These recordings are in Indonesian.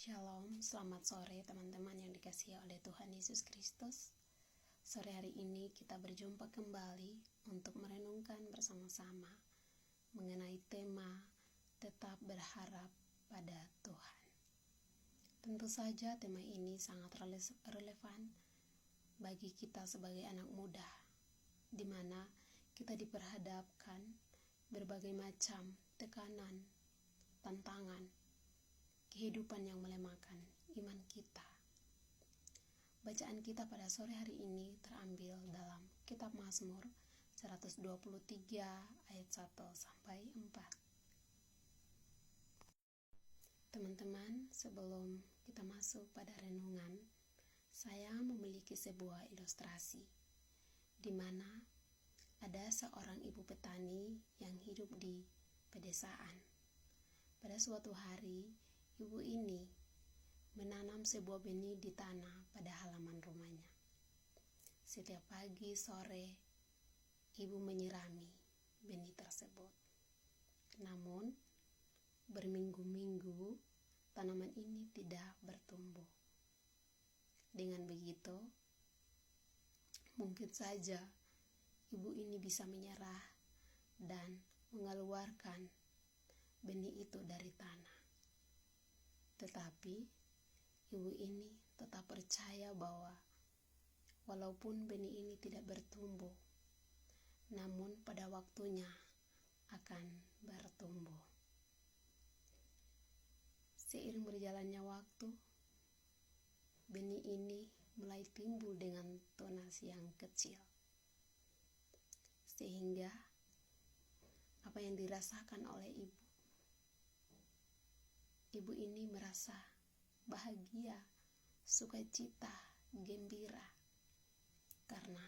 Shalom, selamat sore teman-teman yang dikasihi oleh Tuhan Yesus Kristus. Sore hari ini kita berjumpa kembali untuk merenungkan bersama-sama mengenai tema tetap berharap pada Tuhan. Tentu saja tema ini sangat relevan bagi kita sebagai anak muda, di mana kita diperhadapkan berbagai macam tekanan, tantangan, kehidupan yang melemahkan iman kita. Bacaan kita pada sore hari ini terambil dalam kitab Mazmur 123 ayat 1 sampai 4. Teman-teman, sebelum kita masuk pada renungan, saya memiliki sebuah ilustrasi di mana ada seorang ibu petani yang hidup di pedesaan. Pada suatu hari, ibu ini menanam sebuah benih di tanah pada halaman rumahnya. Setiap pagi sore, ibu menyirami benih tersebut. Namun, berminggu-minggu tanaman ini tidak bertumbuh. Dengan begitu, mungkin saja ibu ini bisa menyerah dan mengeluarkan benih itu dari tanah. Tetapi ibu ini tetap percaya bahwa walaupun benih ini tidak bertumbuh, namun pada waktunya akan bertumbuh. Seiring berjalannya waktu, benih ini mulai timbul dengan tunas yang kecil, sehingga apa yang dirasakan oleh ibu ini merasa bahagia, sukacita, gembira, karena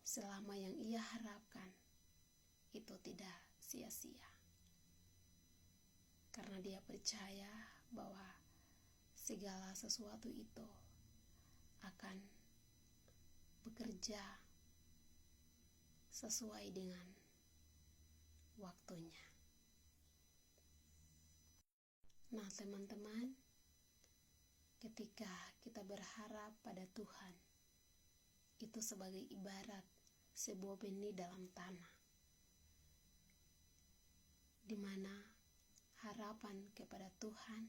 selama yang ia harapkan itu tidak sia-sia. Karena dia percaya bahwa segala sesuatu itu akan bekerja sesuai dengan waktunya. Nah, teman-teman, ketika kita berharap pada Tuhan, itu sebagai ibarat sebuah benih dalam tanah, di mana harapan kepada Tuhan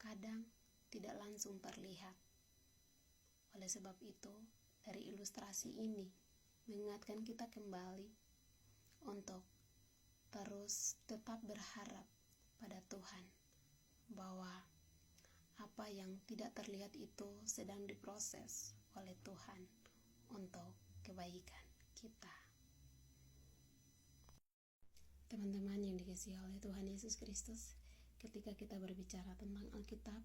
kadang tidak langsung terlihat. Oleh sebab itu, dari ilustrasi ini mengingatkan kita kembali untuk terus tetap berharap pada Tuhan, bahwa apa yang tidak terlihat itu sedang diproses oleh Tuhan untuk kebaikan kita. Teman-teman yang dikasihi oleh Tuhan Yesus Kristus, ketika kita berbicara tentang Alkitab,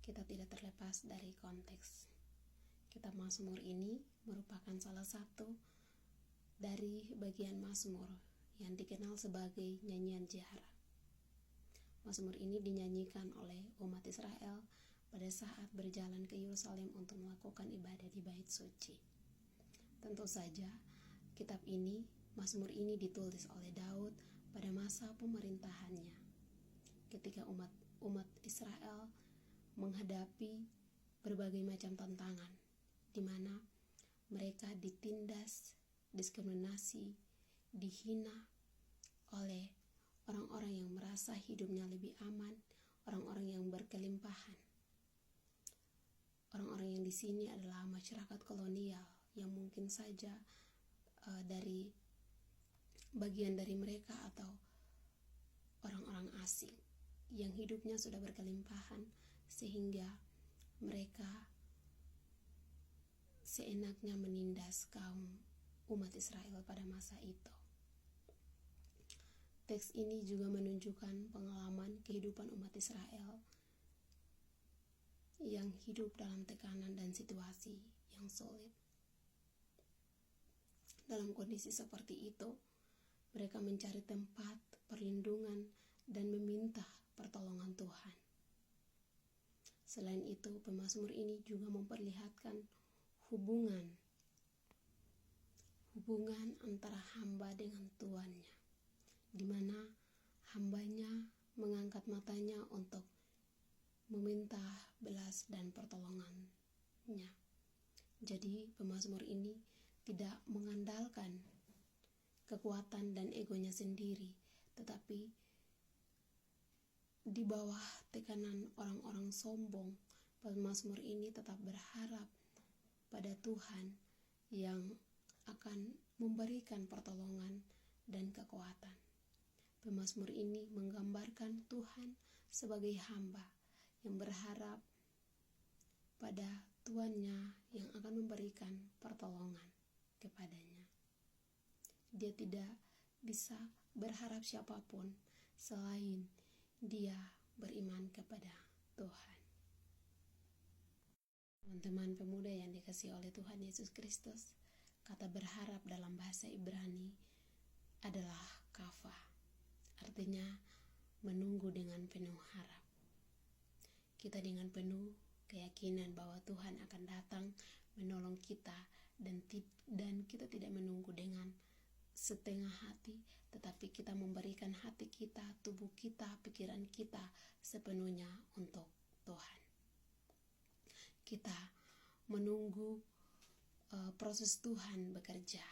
kita tidak terlepas dari konteks. Kitab Mazmur ini merupakan salah satu dari bagian Mazmur yang dikenal sebagai nyanyian jahara. Mazmur ini dinyanyikan oleh umat Israel pada saat berjalan ke Yerusalem untuk melakukan ibadah di Bait Suci. Tentu saja, Mazmur ini ditulis oleh Daud pada masa pemerintahannya, ketika umat Israel menghadapi berbagai macam tantangan, di mana mereka ditindas, diskriminasi, dihina oleh orang-orang yang merasa hidupnya lebih aman, orang-orang yang berkelimpahan. Orang-orang yang di sini adalah masyarakat kolonial yang mungkin saja dari bagian dari mereka atau orang-orang asing yang hidupnya sudah berkelimpahan, sehingga mereka seenaknya menindas kaum umat Israel pada masa itu. Teks ini juga menunjukkan pengalaman kehidupan umat Israel yang hidup dalam tekanan dan situasi yang sulit. Dalam kondisi seperti itu, mereka mencari tempat perlindungan dan meminta pertolongan Tuhan. Selain itu, pemazmur ini juga memperlihatkan hubungan antara hamba dengan tuannya, di mana hambanya mengangkat matanya untuk meminta belas dan pertolongannya. Jadi pemazmur ini tidak mengandalkan kekuatan dan egonya sendiri, tetapi di bawah tekanan orang-orang sombong, pemazmur ini tetap berharap pada Tuhan yang akan memberikan pertolongan dan kekuatan. Pemazmur ini menggambarkan Tuhan sebagai hamba yang berharap pada tuannya yang akan memberikan pertolongan kepadanya. Dia tidak bisa berharap siapapun selain dia beriman kepada Tuhan. Teman-teman pemuda yang dikasihi oleh Tuhan Yesus Kristus, kata berharap dalam bahasa Ibrani adalah kafah, artinya menunggu dengan penuh harap. Kita dengan penuh keyakinan bahwa Tuhan akan datang menolong kita, dan kita tidak menunggu dengan setengah hati, tetapi kita memberikan hati kita, tubuh kita, pikiran kita sepenuhnya untuk Tuhan. Kita menunggu proses Tuhan bekerja.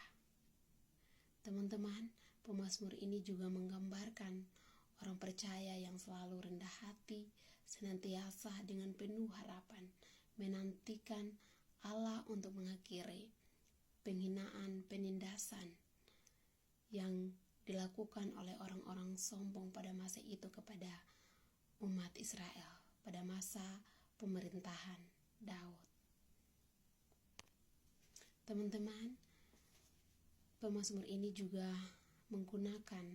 Teman-teman, pemazmur ini juga menggambarkan orang percaya yang selalu rendah hati, senantiasa dengan penuh harapan, menantikan Allah untuk mengakhiri penghinaan, penindasan yang dilakukan oleh orang-orang sombong pada masa itu kepada umat Israel, pada masa pemerintahan Daud. Teman-teman, pemazmur ini juga menggunakan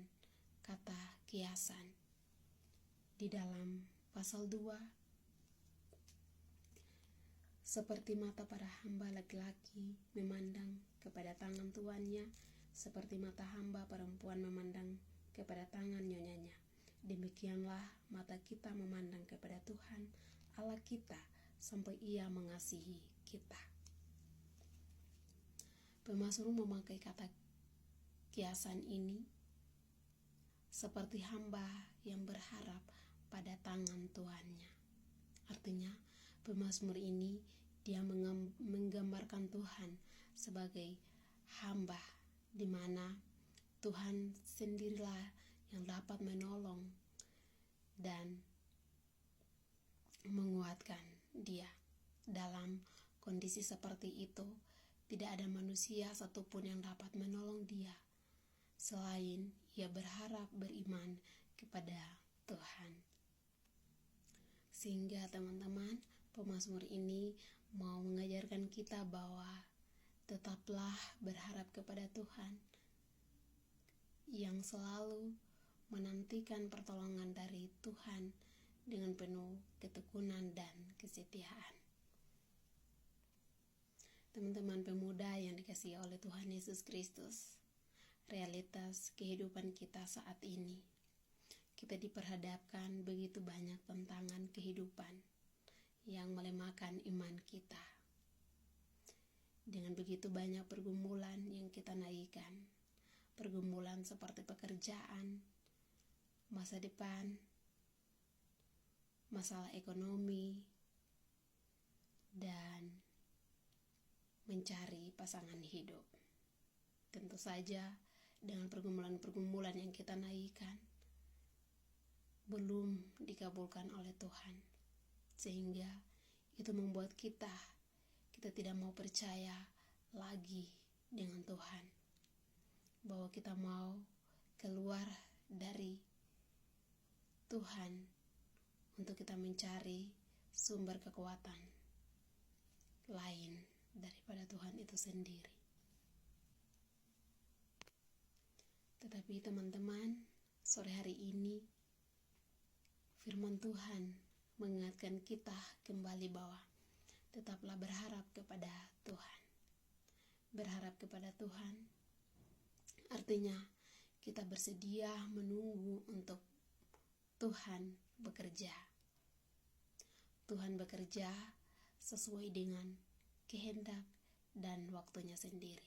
kata kiasan di dalam pasal 2. Seperti mata para hamba laki-laki memandang kepada tangan tuannya, seperti mata hamba perempuan memandang kepada tangan nyonyanya, demikianlah mata kita memandang kepada Tuhan Allah kita sampai Ia mengasihi kita. Pemazmur memakai kata kiasan ini seperti hamba yang berharap pada tangan tuannya. Artinya, pemazmur ini dia menggambarkan Tuhan sebagai hamba, di mana Tuhan sendirilah yang dapat menolong dan menguatkan dia. Dalam kondisi seperti itu, tidak ada manusia satupun yang dapat menolong dia selain ia berharap beriman kepada Tuhan. Sehingga teman-teman, pemazmur ini mau mengajarkan kita bahwa tetaplah berharap kepada Tuhan yang selalu menantikan pertolongan dari Tuhan dengan penuh ketekunan dan kesetiaan. Teman-teman pemuda yang dikasihi oleh Tuhan Yesus Kristus, realitas kehidupan kita saat ini, kita diperhadapkan begitu banyak tantangan kehidupan yang melemahkan iman kita. Dengan begitu banyak pergumulan yang kita naikkan, pergumulan seperti pekerjaan, masa depan, masalah ekonomi, dan mencari pasangan hidup. Tentu saja dengan pergumulan-pergumulan yang kita naikkan belum dikabulkan oleh Tuhan, sehingga itu membuat kita tidak mau percaya lagi dengan Tuhan, bahwa kita mau keluar dari Tuhan untuk kita mencari sumber kekuatan lain daripada Tuhan itu sendiri. Tetapi teman-teman, sore hari ini firman Tuhan mengingatkan kita kembali bahwa tetaplah berharap kepada Tuhan. Berharap kepada Tuhan artinya kita bersedia menunggu untuk Tuhan bekerja. Tuhan bekerja sesuai dengan kehendak dan waktunya sendiri.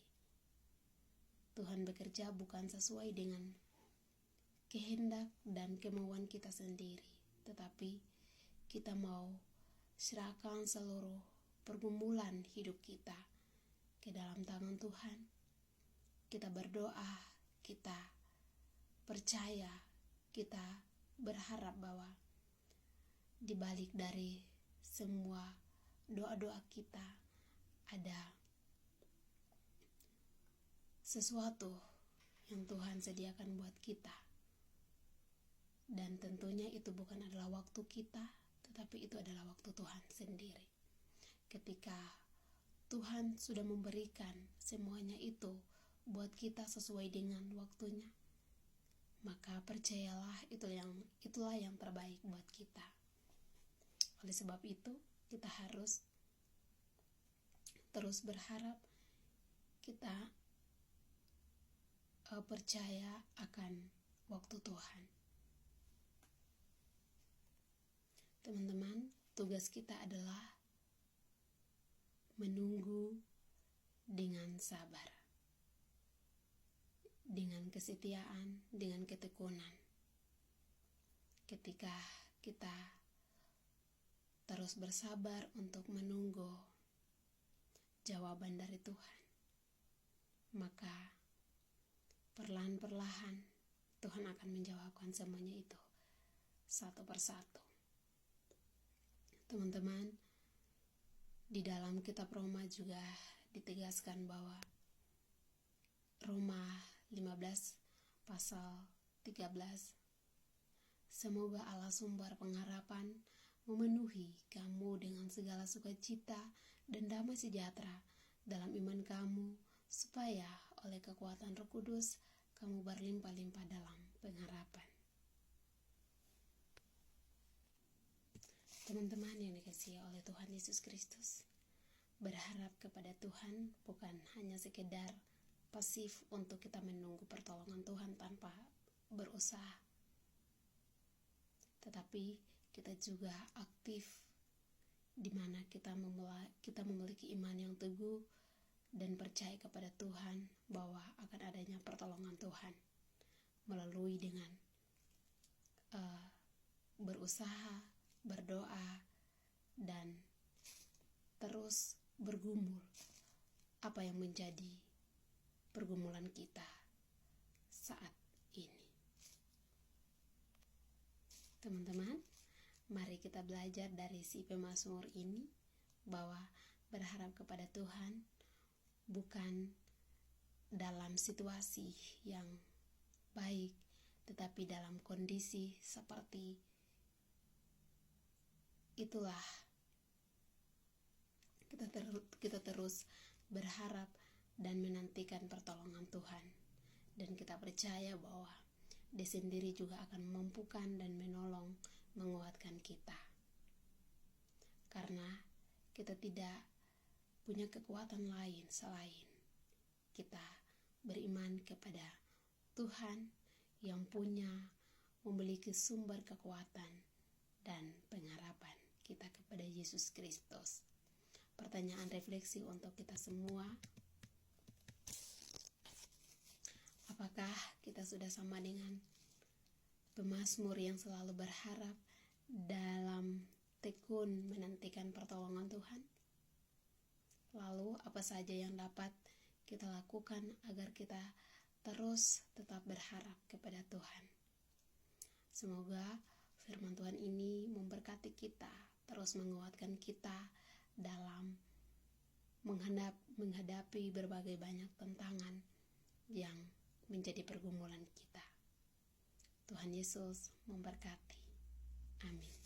Tuhan bekerja bukan sesuai dengan kehendak dan kemauan kita sendiri, tetapi kita mau serahkan seluruh pergumulan hidup kita ke dalam tangan Tuhan. Kita berdoa, kita percaya, kita berharap bahwa di balik dari semua doa-doa kita ada sesuatu yang Tuhan sediakan buat kita. Dan tentunya itu bukan adalah waktu kita, tetapi itu adalah waktu Tuhan sendiri. Ketika Tuhan sudah memberikan semuanya itu buat kita sesuai dengan waktunya, maka percayalah itulah yang terbaik buat kita. Oleh sebab itu, kita harus terus berharap, kita percaya akan waktu Tuhan. Teman-teman, tugas kita adalah menunggu dengan sabar, dengan kesetiaan, dengan ketekunan. Ketika kita terus bersabar untuk menunggu jawaban dari Tuhan, maka perlahan-perlahan Tuhan akan menjawabkan semuanya itu satu persatu. Teman-teman, di dalam kitab Roma juga ditegaskan bahwa Roma 15 pasal 13, semoga Allah sumber pengharapan memenuhi kamu dengan segala sukacita dan damai sejahtera dalam iman kamu, supaya oleh kekuatan Roh Kudus kamu berlimpah-limpah dalam pengharapan. Teman-teman yang dikasihi oleh Tuhan Yesus Kristus, berharap kepada Tuhan bukan hanya sekedar pasif untuk kita menunggu pertolongan Tuhan tanpa berusaha, tetapi kita juga aktif, di mana kita memiliki iman yang teguh dan percaya kepada Tuhan bahwa akan adanya pertolongan Tuhan melalui dengan berusaha, berdoa, dan terus bergumul apa yang menjadi pergumulan kita saat ini. Teman-teman, mari kita belajar dari si pemazmur ini bahwa berharap kepada Tuhan bukan dalam situasi yang baik, tetapi dalam kondisi seperti itulah kita terus berharap dan menantikan pertolongan Tuhan, dan kita percaya bahwa Dia sendiri juga akan memampukan dan menolong, menguatkan kita, karena kita tidak punya kekuatan lain selain kita beriman kepada Tuhan yang memiliki sumber kekuatan dan pengharapan kita kepada Yesus Kristus. Pertanyaan refleksi untuk kita semua, apakah kita sudah sama dengan pemazmur yang selalu berharap dalam tekun menantikan pertolongan Tuhan? Lalu apa saja yang dapat kita lakukan agar kita terus tetap berharap kepada Tuhan? Semoga firman Tuhan ini memberkati kita, terus menguatkan kita dalam menghadapi berbagai banyak tantangan yang menjadi pergumulan kita. Tuhan Yesus memberkati. Amin.